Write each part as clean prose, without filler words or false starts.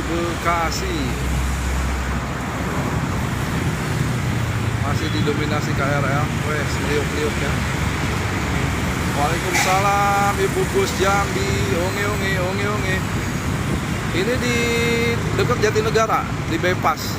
Bekasi. Masih didominasi KRL. Wes, liuk-liuk ya. Waalaikumsalam Ibu Gus Jambi. Onge. Ini di dekat Jatinegara, di bypass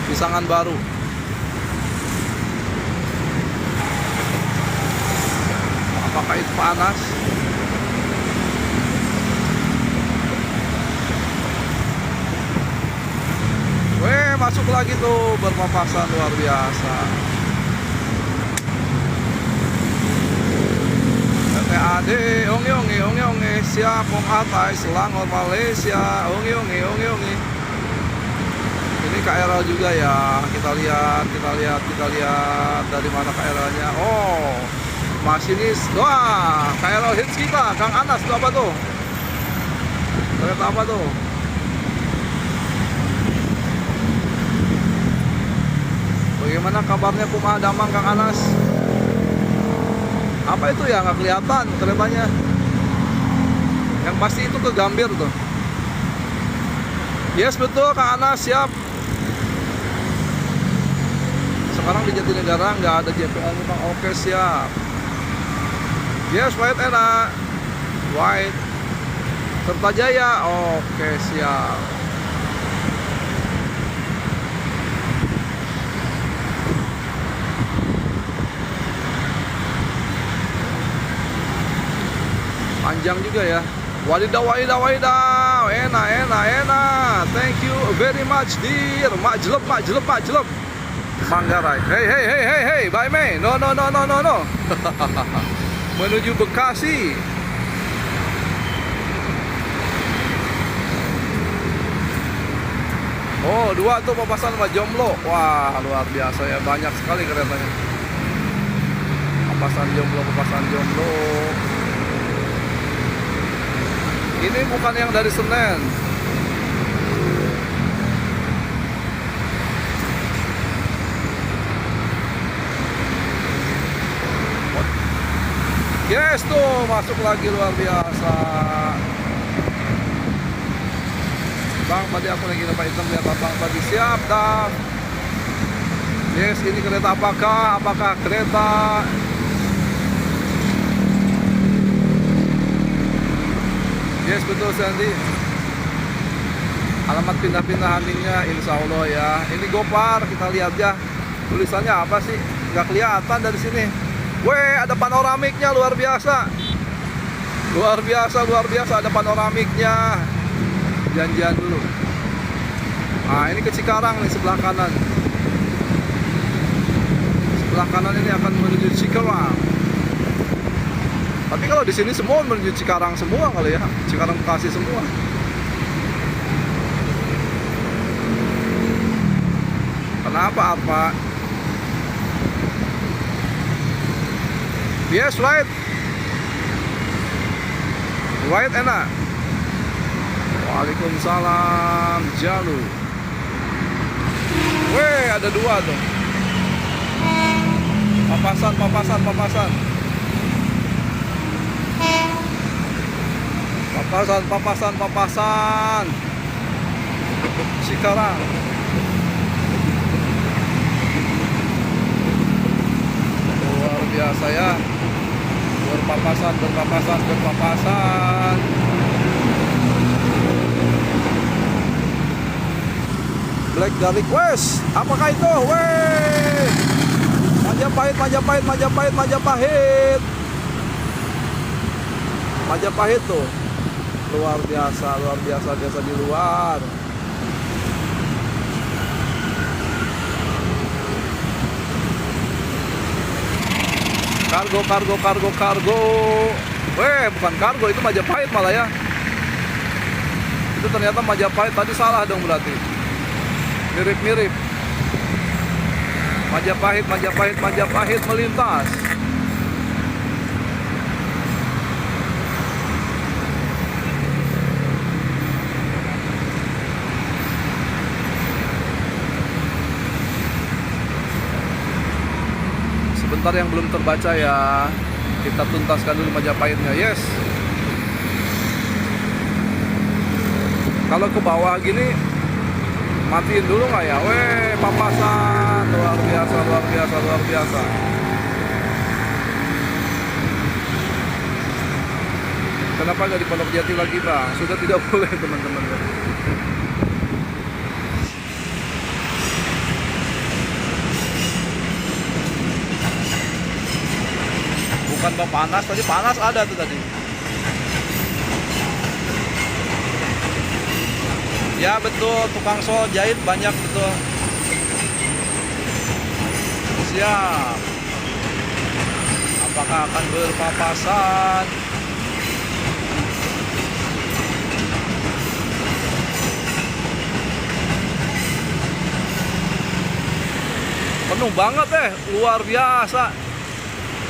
Pisangan Baru. Apakah itu panas? Masuk lagi tuh, berpapasan luar biasa. TAD, onge, siap Om Atai, Selangor Malaysia, onge. Ini KRL juga ya. Kita lihat dari mana KRL-nya. Oh, masinis. Wah, KRL hits kita, Kang Anas, itu apa tuh? Kereta apa tuh? Bagaimana kabarnya Puma Damang, Kang Anas? Apa itu ya, nggak kelihatan keretanya. Yang pasti itu ke Gambir tuh. Yes, betul Kang Anas, siap. Sekarang di Jatinegara nggak ada JPL nih Bang. Oke, siap. Yes, White enak. White Kertajaya. Oke, siap. Panjang juga ya. Wadidaw. Enak. Thank you very much, dear. Majlep. Manggarai. Hey. Bye, May. No. Menuju Bekasi. Oh, 2 tuh papasan sama Jomblo. Wah, luar biasa ya. Banyak sekali keretanya. Papasan Jomblo. Ini bukan yang dari Senen. Yes tuh, masuk lagi, luar biasa. Bang, tadi aku lagi nampak hitam, lihat abang tadi. Siap, dah. Yes, ini kereta apakah? Apakah kereta Yes, betul Sandy. Alamat pindah-pindah handingnya insya Allah ya. Ini Gopar, kita lihat ya. Tulisannya apa sih? Nggak kelihatan dari sini. Weh, ada panoramiknya, luar biasa. Luar biasa ada panoramiknya. Janjian dulu. Nah, ini ke Cikarang nih, sebelah kanan. Sebelah kanan ini akan menuju Cikarang. Tapi kalau di sini semua menuju Cikarang semua kali ya. Cikarang Bekasi semua. Kenapa apa? Yes, right. Right enak. Waalaikumsalam Jalu. Weh, ada 2 tuh. Papasan. Papasan. Cikarang. Luar biasa ya. Berpapasan. Black Garlic West. Apakah itu? Weh. Majapahit tuh. Luar biasa di luar. Kargo. Weh, bukan kargo, itu Majapahit malah ya. Itu ternyata Majapahit, tadi salah dong berarti. Mirip. Majapahit melintas. Sebentar yang belum terbaca ya. Kita tuntaskan dulu Majapahitnya. Yes. Kalau ke bawah gini matiin dulu nggak ya? Weh, papasan luar biasa, luar biasa, luar biasa. Kenapa nggak di Pondok Jati lagi, Bang? Sudah tidak boleh, teman-teman. Bukan Bang panas, tadi panas ada tuh tadi. Ya betul, tukang sol jahit banyak betul. Siap. Apakah akan berpapasan? Penuh banget luar biasa.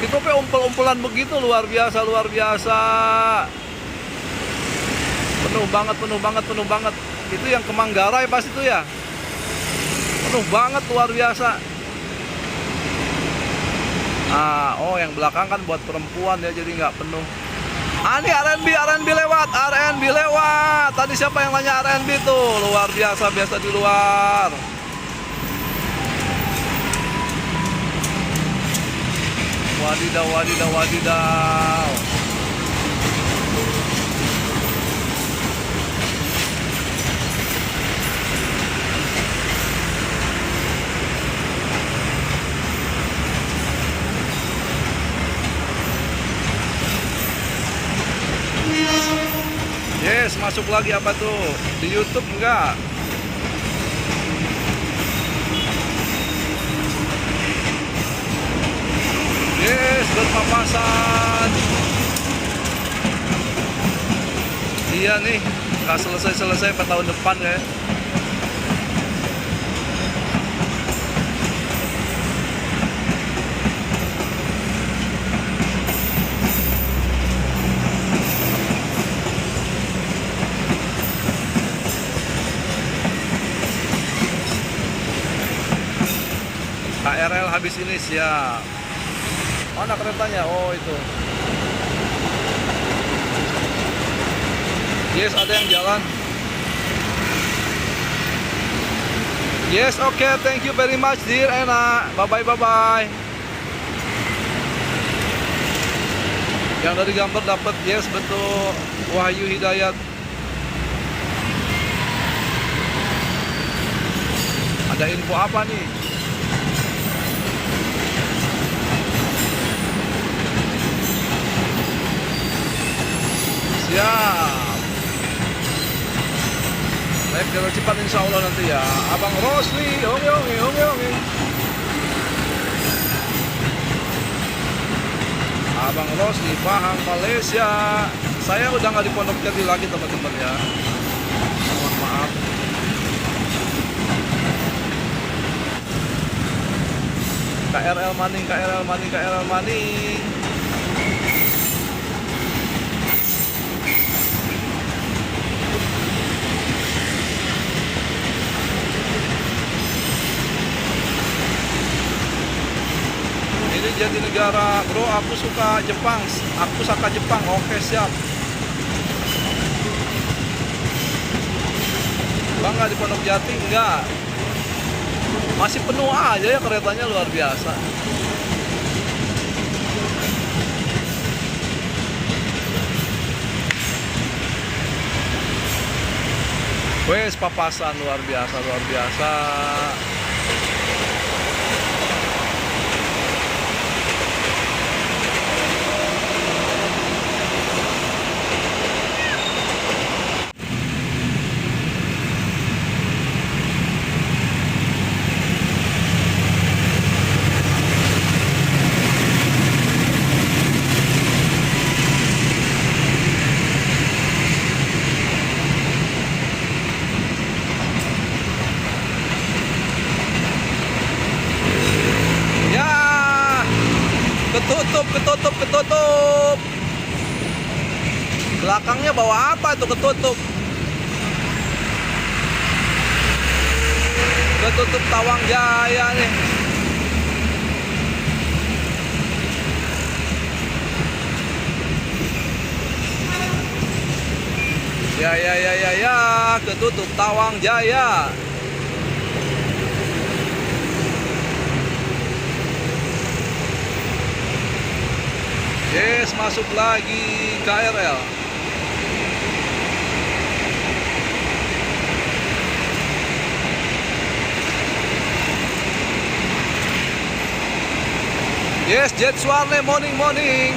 Itu umpel-umpelan begitu luar biasa, luar biasa. Penuh banget, penuh banget, penuh banget. Itu yang ke Manggarai pas itu ya. Penuh banget luar biasa. Oh yang belakang kan buat perempuan ya, jadi nggak penuh. Ini R&B lewat, R&B lewat. Tadi siapa yang nanya R&B tuh? Luar biasa, biasa di luar. Wadidaw, wadidaw, wadidaw. Yes, masuk lagi apa tuh? Di YouTube enggak? Yes, berpapasan. Iya nih, nggak selesai-selesai pada tahun depan ya. KRL habis ini siap. Mana keretanya? Oh itu. Yes, ada yang jalan. Yes, okay, thank you very much dear Ena. Bye bye, bye bye. Yang dari gambar dapat, yes betul. Wahyu Hidayat. Ada info apa nih? Siap. Naik jalur cepat insya Allah nanti ya. Abang Rosli, ongi. Abang Rosli, Pahang, Malaysia. Saya udah nggak di Pondok Jati lagi teman-teman ya. Mohon maaf. KRL Maning, KRL Maning, KRL Maning. Jatinegara, bro, aku suka Jepang. Aku suka Jepang. Oke, siap. Bang, nggak di Pondok Jati? Enggak. Masih penuh aja ya keretanya, luar biasa. Wes papasan luar biasa, luar biasa. Ketutup. Belakangnya bawa apa tuh ketutup? Ketutup Tawang Jaya nih. Ya, ketutup Tawang Jaya. Yes, masuk lagi KRL. Yes, Jet Suarle, morning.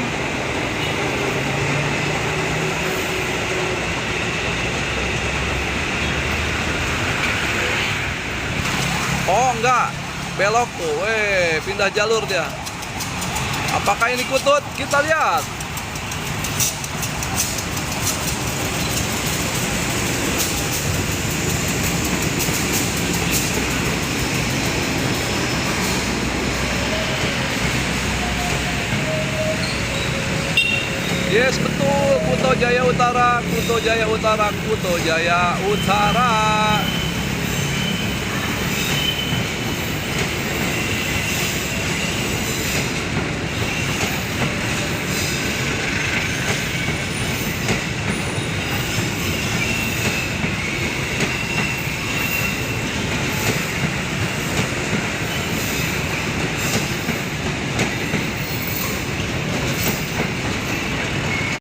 Oh enggak, belok tuh, pindah jalur dia. Apakah ini Kutut? Kita lihat. Yes, betul, Kuto Jaya Utara.